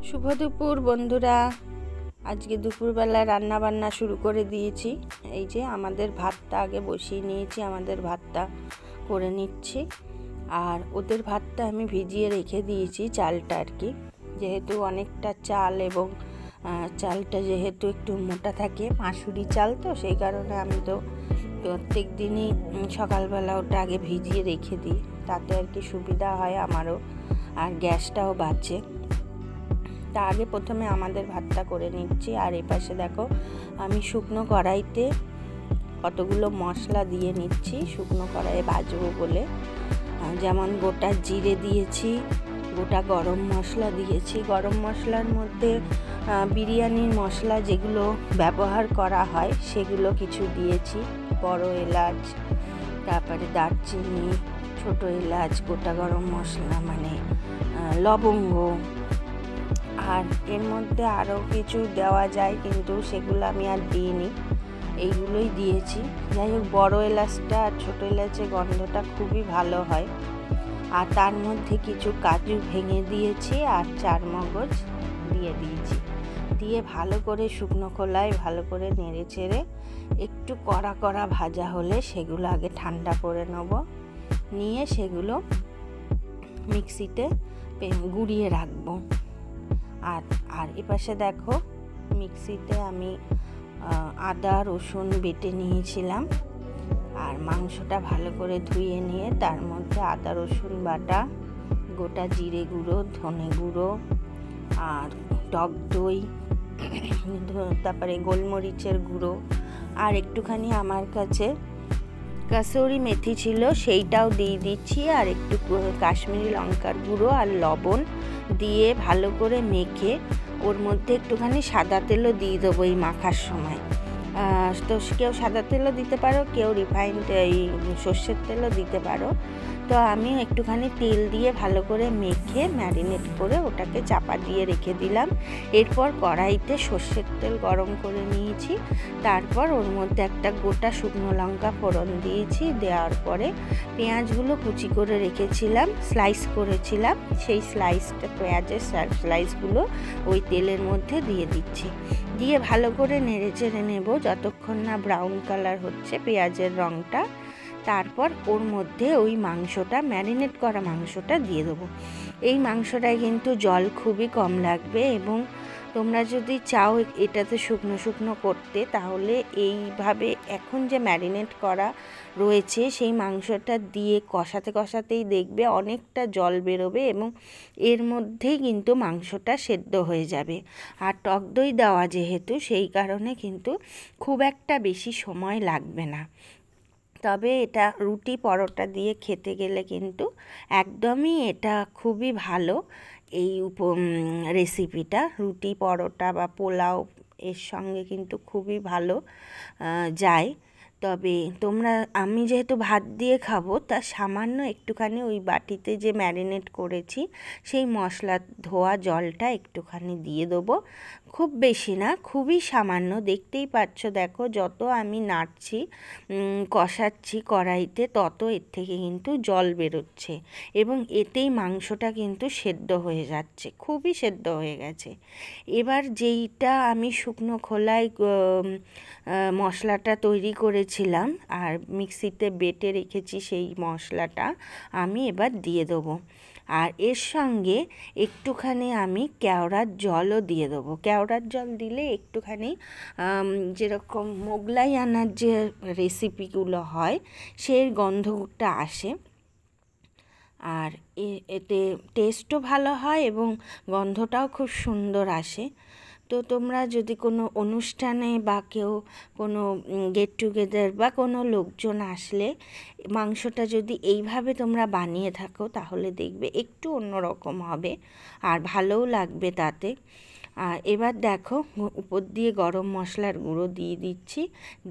শুভ দুপুর বন্ধুরা। আজকে দুপুরবেলা রান্না বান্না শুরু করে দিয়েছি। এই যে আমাদের ভাতটা আগে বসিয়ে নিয়েছি, আমাদের ভাতটা করে নিচ্ছি। আর ওদের ভাতটা আমি ভিজিয়ে রেখে দিয়েছি, চালটা আর কি, যেহেতু অনেকটা চাল এবং চালটা যেহেতু একটু মোটা থাকে, মাসুরি চাল, তো সেই কারণে আমি তো প্রত্যেক দিনই সকালবেলা ওটা আগে ভিজিয়ে রেখে দিই, তাতে আর কি সুবিধা হয় আমারও, আর গ্যাসটাও বাঁচে। তা আগে প্রথমে আমাদের ভাতটা করে নিচ্ছি। আর এই পাশে দেখো আমি শুকনো কড়াইতে কতগুলো মশলা দিয়ে নিচ্ছি, শুকনো কড়াইয়ে ভাজবো বলে। যেমন গোটা জিরে দিয়েছি, গোটা গরম মশলা দিয়েছি, গরম মশলার মধ্যে বিরিয়ানির মশলা যেগুলো ব্যবহার করা হয় সেগুলো কিছু দিয়েছি, বড় এলাচ, তারপরে দারচিনি, ছোট এলাচ, গোটা গরম মশলা মানে লবঙ্গ, আর এর মধ্যে আরও কিছু দেওয়া যায় কিন্তু সেগুলো আমি আর দিইনি, এইগুলোই দিয়েছি। যাই হোক, বড় এলাচটা আর ছোটো এলাচের গন্ধটা খুবই ভালো হয়। আর তার মধ্যে কিছু কাজু ভেঙে দিয়েছি আর চারমগজ দিয়ে দিয়েছি, দিয়ে ভালো করে শুকনো খোলায় ভালো করে নেড়ে চেড়ে একটু কড়া কড়া ভাজা হলে সেগুলো আগে ঠান্ডা করে নেব, নিয়ে সেগুলো মিক্সিতে গুঁড়িয়ে রাখবো। আর এপাশে দেখো মিক্সিতে আমি আদা রসুন বেটে নিয়েছিলাম, আর মাংসটা ভালো করে ধুয়ে নিয়ে তার মধ্যে আদা রসুন বাটা, গোটা জিরে গুঁড়ো, ধনে গুঁড়ো, আর টক দই, তারপরে গোলমরিচের গুঁড়ো, আর একটুখানি আমার কাছে কাসুরি মেথি ছিল সেইটাও দিয়ে দিচ্ছি, আর একটু কাশ্মীরি লঙ্কার গুঁড়ো আর লবণ দিয়ে ভালো করে মেখে ওর মধ্যে একটুখানি সাদা তেলও দিয়ে দেবো এই মাখার সময়। তো কেউ সাদা তেলও দিতে পারো, কেউ রিফাইন্ড এই সর্ষের তেলও দিতে পারো। তো আমি একটুখানি তেল দিয়ে ভালো করে মেখে ম্যারিনেট করে ওটাকে চাপা দিয়ে রেখে দিলাম। এরপর কড়াইতে সর্ষের তেল গরম করে নিয়েছি, তারপর ওর মধ্যে একটা গোটা শুকনো লঙ্কা ফোড়ন দিয়েছি, দেওয়ার পরে পেঁয়াজগুলো কুচি করে রেখেছিলাম, স্লাইস করেছিলাম, সেই পেঁয়াজের স্লাইসগুলো ওই তেলের মধ্যে দিয়ে দিচ্ছি, দিয়ে ভালো করে নেড়ে চেড়ে নেব যতক্ষণ না ব্রাউন কালার হচ্ছে পেঁয়াজের রঙটা। তারপর ওর মধ্যে ওই মাংসটা, ম্যারিনেট করা মাংসটা দিয়ে দেবো। এই মাংসটায় কিন্তু জল খুবই কম লাগবে, এবং তোমরা যদি চাও এটাতে শুকনো শুকনো করতে, তাহলে এইভাবে এখন যে ম্যারিনেট করা রয়েছে সেই মাংসটা দিয়ে কষাতে কষাতেই দেখবে অনেকটা জল বেরোবে, এবং এর মধ্যেই কিন্তু মাংসটা সেদ্ধ হয়ে যাবে। আর টক দই দেওয়া যেহেতু, সেই কারণে কিন্তু খুব একটা বেশি সময় লাগবে না। তবে এটা রুটি পরোটা দিয়ে খেতে গেলে কিন্তু একদমই এটা খুবই ভালো, এই রেসিপিটা রুটি পরোটা বা পোলাও এর সঙ্গে কিন্তু খুবই ভালো যায়। তবে আমি যেহেতু ভাত দিয়ে খাবো, তা সামান্য একটুখানি ওই বাটিতে যে ম্যারিনেট করেছি সেই মশলা ধোয়া জলটা একটুখানি দিয়ে দেবো, খুব বেশি না, খুবই সামান্য। দেখতেই পাচ্ছ, দেখো যত আমি নাড়ছি কষাচ্ছি কড়াইতে, তত এর থেকে কিন্তু জল বেরোচ্ছে, এবং এতেই মাংসটা কিন্তু সেদ্ধ হয়ে যাচ্ছে, খুবই সেদ্ধ হয়ে গেছে। এবার যেইটা আমি শুকনো খোলায় মশলাটা তৈরি করেছিলাম আর মিক্সিতে বেটে রেখেছি, সেই মশলাটা আমি এবার দিয়ে দেবো। আর এর সঙ্গে একটুখানি আমি কেওড়ার জলও দিয়ে দেবো। কেওড়ার জল দিলে একটুখানি যেরকম মোগলাই আনার যে রেসিপিগুলো হয় সেই গন্ধটা আসে, আর এতে টেস্টও ভালো হয় এবং গন্ধটাও খুব সুন্দর আসে। তো তোমরা যদি কোনো অনুষ্ঠানে বা কেউ কোনো গেট টুগেদার বা কোনো লোকজন আসলে মাংসটা যদি এইভাবে তোমরা বানিয়ে থাকো, তাহলে দেখবে একটু অন্যরকম হবে আর ভালোও লাগবে তাতে। আর এবার দেখো উপর দিয়ে গরম মশলার গুঁড়ো দিয়ে দিচ্ছি,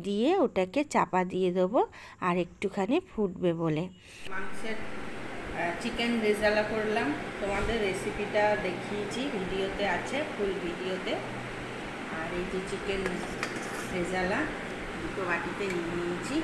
দিয়ে ওটাকে চাপা দিয়ে দেবো আর একটুখানি ফুটবে বলে। মাংসের চিকেন রেজালা করলাম, তোমাদের রেসিপিটা দেখিয়েছি, ভিডিওতে আছে, ফুল ভিডিওতে। আর এই যে চিকেন রেজালা দুটো বাটিতে নিয়ে নিয়েছি।